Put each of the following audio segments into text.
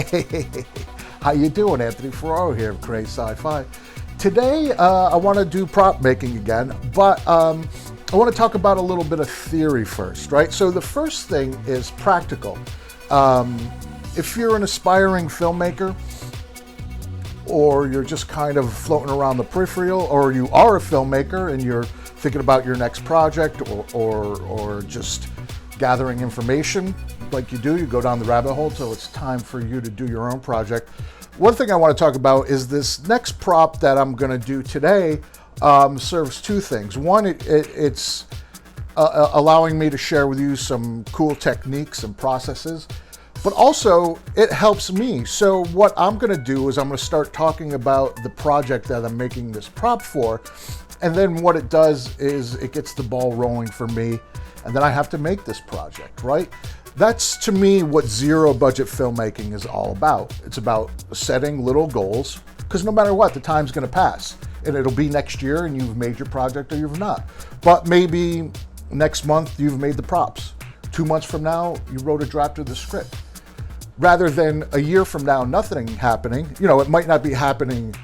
Hey, how you doing? Anthony Ferraro here of Crazy Sci-Fi. Today, I want to do prop making again, but I want to talk about a little bit of theory first, right? So the first thing is practical. If you're an aspiring filmmaker, or you're just kind of floating around the peripheral, or you are a filmmaker and you're thinking about your next project, or just gathering information like you do, you go down the rabbit hole till it's time for you to do your own project. One thing I want to talk about is this next prop that I'm going to do today serves two things. One, it's allowing me to share with you some cool techniques and processes, but also it helps me. So what I'm going to do is I'm going to start talking about the project that I'm making this prop for, and then what it does is it gets the ball rolling for me, and then I have to make this project, right? That's, to me, what zero budget filmmaking is all about. It's about setting little goals, because no matter what, the time's going to pass, and it'll be next year and you've made your project or you've not. But maybe next month you've made the props. 2 months from now, you wrote a draft of the script. Rather than a year from now, nothing happening. You know, it might not be happening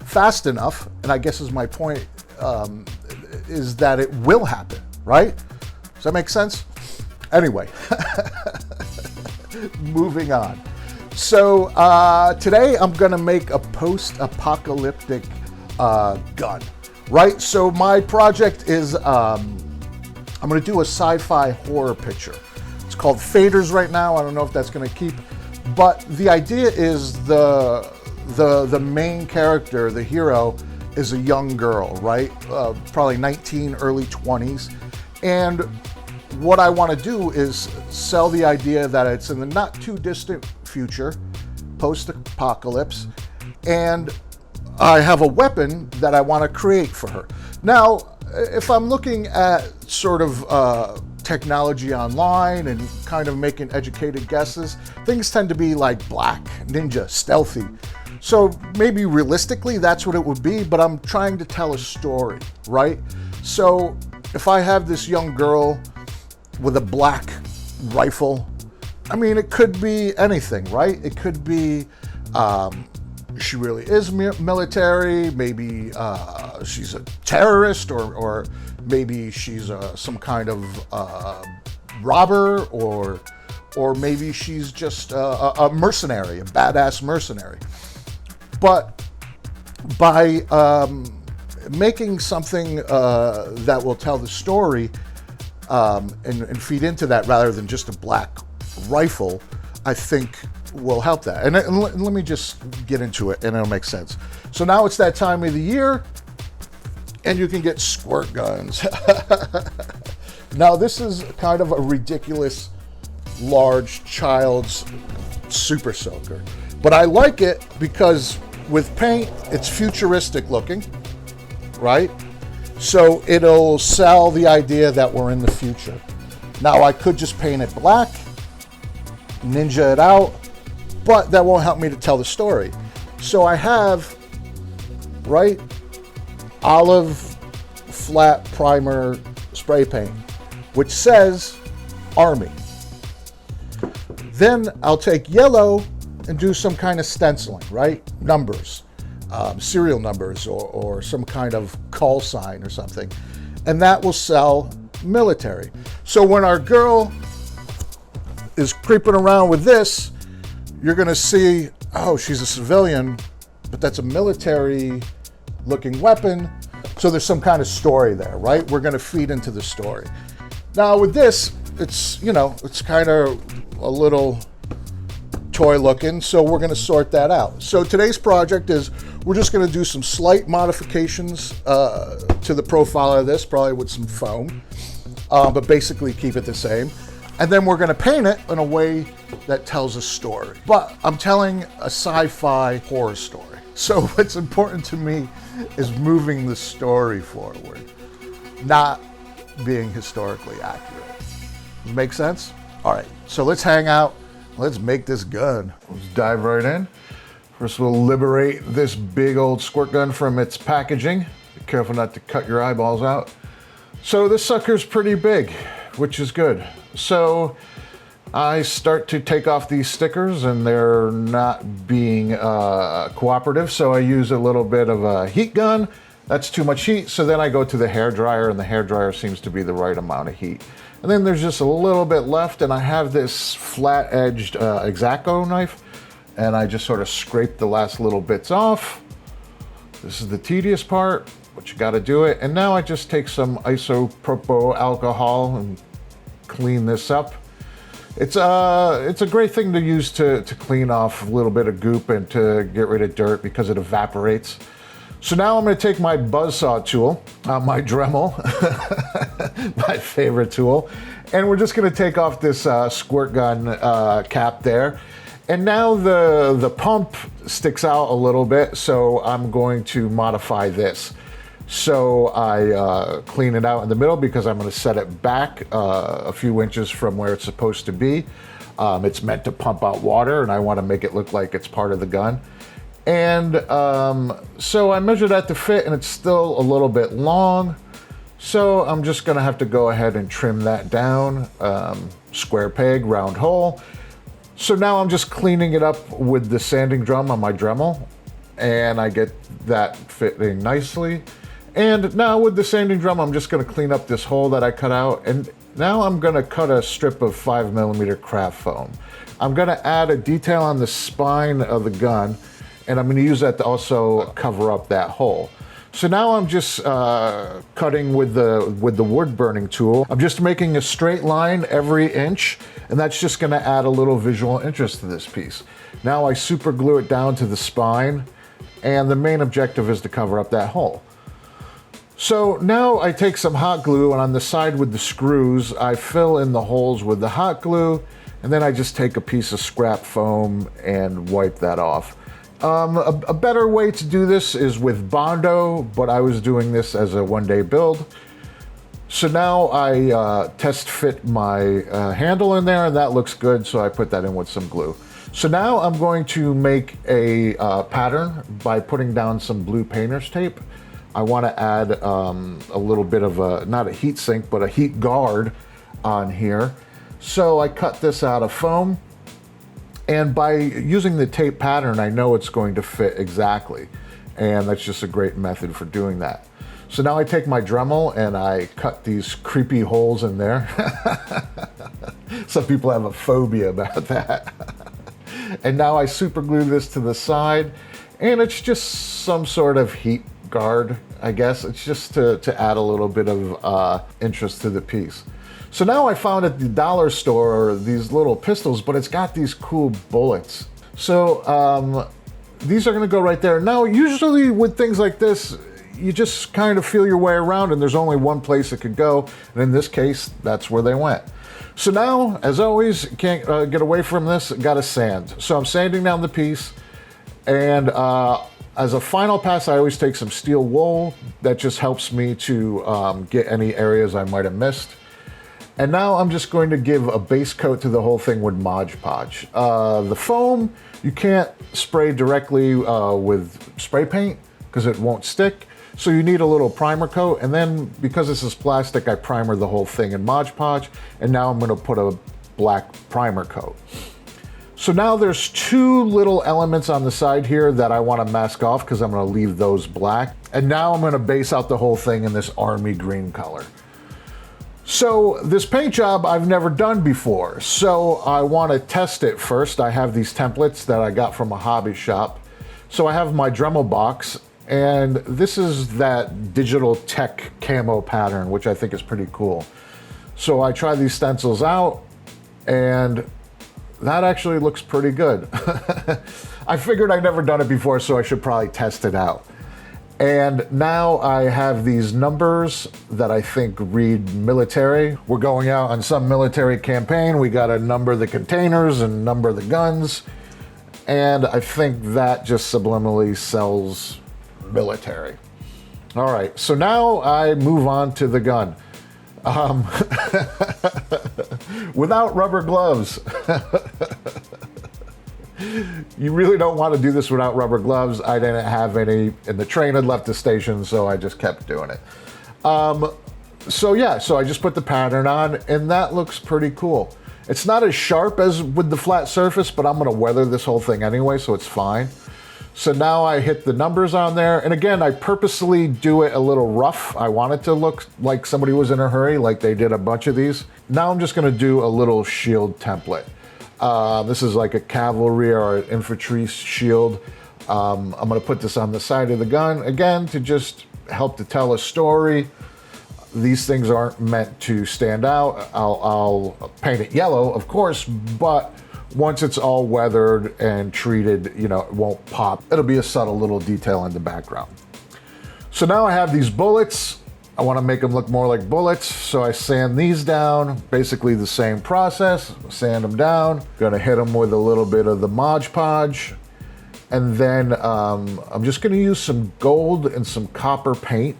fast enough, and I guess is my point, is that it will happen, right? Does that make sense? Anyway, moving on. So today I'm gonna make a post-apocalyptic gun, right? So my project is, I'm gonna do a sci-fi horror picture. It's called Faders right now. I don't know if that's gonna keep, but the idea is the main character, the hero, is a young girl, right? Probably 19, early 20s. And what I want to do is sell the idea that it's in the not too distant future, post-apocalypse, and I have a weapon that I want to create for her. Now, if I'm looking at sort of technology online and kind of making educated guesses, things tend to be like black, ninja, stealthy. So maybe realistically that's what it would be, but I'm trying to tell a story, right? So if I have this young girl with a black rifle, I mean, it could be anything, right? It could be she really is military, maybe she's a terrorist, or maybe she's some kind of robber, or maybe she's just a mercenary, a badass mercenary. But by making something that will tell the story and feed into that rather than just a black rifle, I think will help that. And let me just get into it and it'll make sense. So now it's that time of the year and you can get squirt guns. Now this is kind of a ridiculous large child's super soaker, but I like it because with paint, it's futuristic looking, right? So it'll sell the idea that we're in the future. Now I could just paint it black, ninja it out, but that won't help me to tell the story. So I have, right, olive flat primer spray paint, which says Army. Then I'll take yellow and do some kind of stenciling, right? Numbers, serial numbers, or some kind of call sign or something. And that will sell military. So when our girl is creeping around with this, you're gonna see, oh, she's a civilian, but that's a military looking weapon. So there's some kind of story there, right? We're gonna feed into the story. Now with this, it's, you know, it's kind of a little toy looking, so we're going to sort that out. So today's project is we're just going to do some slight modifications to the profile of this, probably with some foam, but basically keep it the same. And then we're going to paint it in a way that tells a story. But I'm telling a sci-fi horror story. So what's important to me is moving the story forward, not being historically accurate. Make sense? All right, so let's hang out. Let's make this gun. Let's dive right in. First, we'll liberate this big old squirt gun from its packaging. Be careful not to cut your eyeballs out. So this sucker's pretty big, which is good. So I start to take off these stickers and they're not being cooperative, so I use a little bit of a heat gun. That's too much heat, so then I go to the hairdryer, and the hairdryer seems to be the right amount of heat. And then there's just a little bit left, and I have this flat-edged X-Acto knife, and I just sort of scrape the last little bits off. This is the tedious part, but you gotta do it. And now I just take some isopropyl alcohol and clean this up. It's a great thing to use to clean off a little bit of goop and to get rid of dirt because it evaporates. So now I'm going to take my buzzsaw tool, my Dremel, my favorite tool, and we're just going to take off this squirt gun cap there. And now the pump sticks out a little bit, so I'm going to modify this. So I clean it out in the middle because I'm going to set it back a few inches from where it's supposed to be. It's meant to pump out water, and I want to make it look like it's part of the gun. And so I measured that to fit, and it's still a little bit long. So I'm just going to have to go ahead and trim that down. Square peg, round hole. So now I'm just cleaning it up with the sanding drum on my Dremel, and I get that fitting nicely. And now with the sanding drum, I'm just going to clean up this hole that I cut out. And now I'm going to cut a strip of 5mm craft foam. I'm going to add a detail on the spine of the gun, and I'm going to use that to also cover up that hole. So now I'm just cutting with the wood burning tool. I'm just making a straight line every inch, and that's just going to add a little visual interest to this piece. Now I super glue it down to the spine, and the main objective is to cover up that hole. So now I take some hot glue, and on the side with the screws, I fill in the holes with the hot glue, and then I just take a piece of scrap foam and wipe that off. A better way to do this is with Bondo, but I was doing this as a one-day build. So now I test fit my handle in there, and that looks good, so I put that in with some glue. So now I'm going to make a pattern by putting down some blue painter's tape. I want to add a little bit of a, not a heat sink, but a heat guard on here. So I cut this out of foam, and by using the tape pattern, I know it's going to fit exactly. And that's just a great method for doing that. So now I take my Dremel and I cut these creepy holes in there. Some people have a phobia about that. And now I super glue this to the side, and it's just some sort of heat guard, I guess. It's just to add a little bit of interest to the piece. So now I found at the dollar store these little pistols, but it's got these cool bullets. So these are gonna go right there. Now, usually with things like this, you just kind of feel your way around, and there's only one place it could go. And in this case, that's where they went. So now, as always, can't get away from this, gotta sand. So I'm sanding down the piece, and as a final pass, I always take some steel wool. That just helps me to get any areas I might have missed. And now I'm just going to give a base coat to the whole thing with Mod Podge. The foam, you can't spray directly with spray paint because it won't stick. So you need a little primer coat. And then because this is plastic, I primer the whole thing in Mod Podge. And now I'm going to put a black primer coat. So now there's two little elements on the side here that I want to mask off because I'm going to leave those black. And now I'm going to base out the whole thing in this army green color. So this paint job I've never done before, so I want to test it first. I have these templates that I got from a hobby shop. So I have my Dremel box, and this is that digital tech camo pattern, which I think is pretty cool. So I try these stencils out, and that actually looks pretty good. I figured I'd never done it before, so I should probably test it out. And now I have these numbers that I think read military. We're going out on some military campaign. We got to number the containers and number the guns. And I think that just subliminally sells military. All right, so now I move on to the gun. Without rubber gloves. You really don't want to do this without rubber gloves. I didn't have any, and the train had left the station, so I just kept doing it. So I just put the pattern on, and that looks pretty cool. It's not as sharp as with the flat surface, but I'm gonna weather this whole thing anyway, so it's fine. So now I hit the numbers on there. And again, I purposely do it a little rough. I want it to look like somebody was in a hurry, like they did a bunch of these. Now I'm just gonna do a little shield template. This is like a cavalry or an infantry shield. I'm gonna put this on the side of the gun, again, to just help to tell a story. These things aren't meant to stand out. I'll paint it yellow, of course, but once it's all weathered and treated, you know, it won't pop. It'll be a subtle little detail in the background. So now I have these bullets. I want to make them look more like bullets, so I sand these down. Basically the same process, sand them down. Gonna hit them with a little bit of the Mod Podge. And then I'm just gonna use some gold and some copper paint,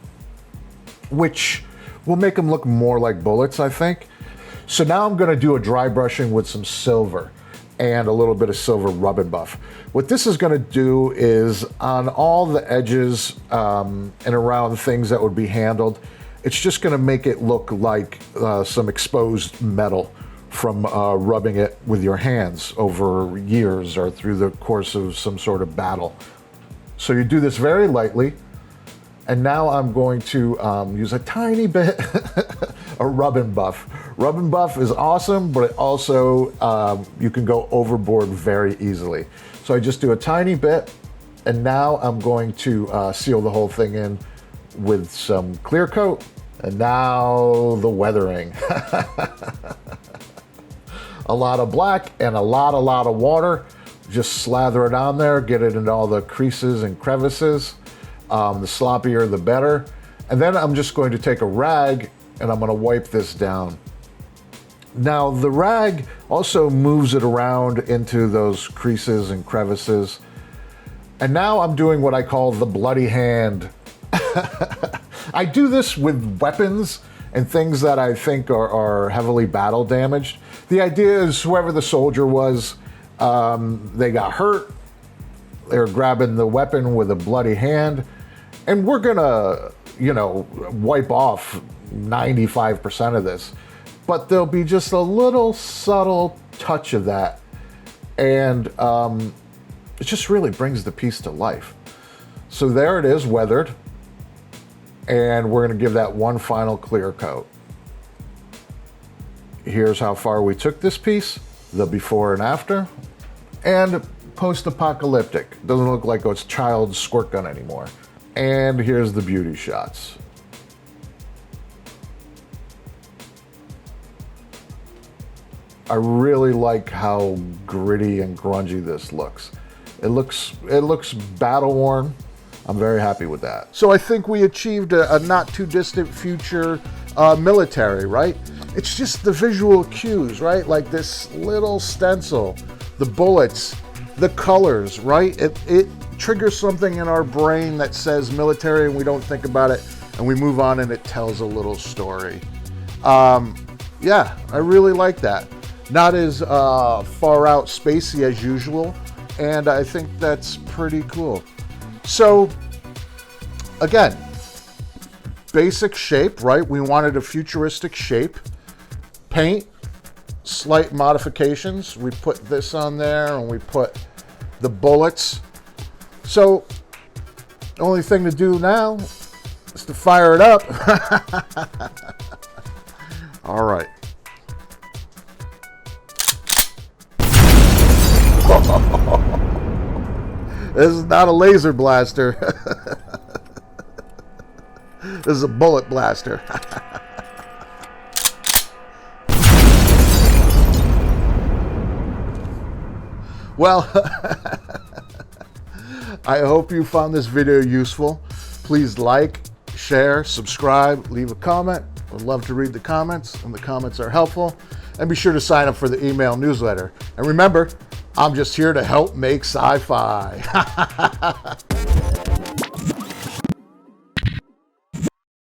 which will make them look more like bullets, I think. So now I'm gonna do a dry brushing with some silver and a little bit of silver rub and buff. What this is gonna do is on all the edges and around things that would be handled, it's just gonna make it look like some exposed metal from rubbing it with your hands over years or through the course of some sort of battle. So you do this very lightly. And now I'm going to use a tiny bit of rub and buff. Rub and buff is awesome, but it also, you can go overboard very easily. So I just do a tiny bit, and now I'm going to seal the whole thing in with some clear coat. And now the weathering. A lot of black and a lot of water. Just slather it on there, get it into all the creases and crevices. The sloppier, the better. And then I'm just going to take a rag and I'm gonna wipe this down. Now the rag also moves it around into those creases and crevices. And now I'm doing what I call the bloody hand. I do this with weapons and things that I think are heavily battle damaged. The idea is whoever the soldier was, they got hurt, they're grabbing the weapon with a bloody hand, and we're gonna, you know, wipe off 95% of this, but there'll be just a little subtle touch of that, and it just really brings the piece to life. So there it is, weathered, and we're gonna give that one final clear coat. Here's how far we took this piece, the before and after, and post-apocalyptic. Doesn't look like it's child's squirt gun anymore. And here's the beauty shots. I really like how gritty and grungy this looks. It looks battle worn. I'm very happy with that. So I think we achieved a not too distant future military, right? It's just the visual cues, right? Like this little stencil, the bullets, the colors, right? It triggers something in our brain that says military, and we don't think about it, and we move on, and it tells a little story. Yeah, I really like that. Not as far out spacey as usual, and I think that's pretty cool. So, again, basic shape, right? We wanted a futuristic shape. Paint, slight modifications. We put this on there, and we put the bullets. So, the only thing to do now is to fire it up. All right. This is not a laser blaster. This is a bullet blaster. Well, I hope you found this video useful. Please like, share, subscribe, leave a comment. I'd love to read the comments, and the comments are helpful. And be sure to sign up for the email newsletter. And remember, I'm just here to help make sci-fi.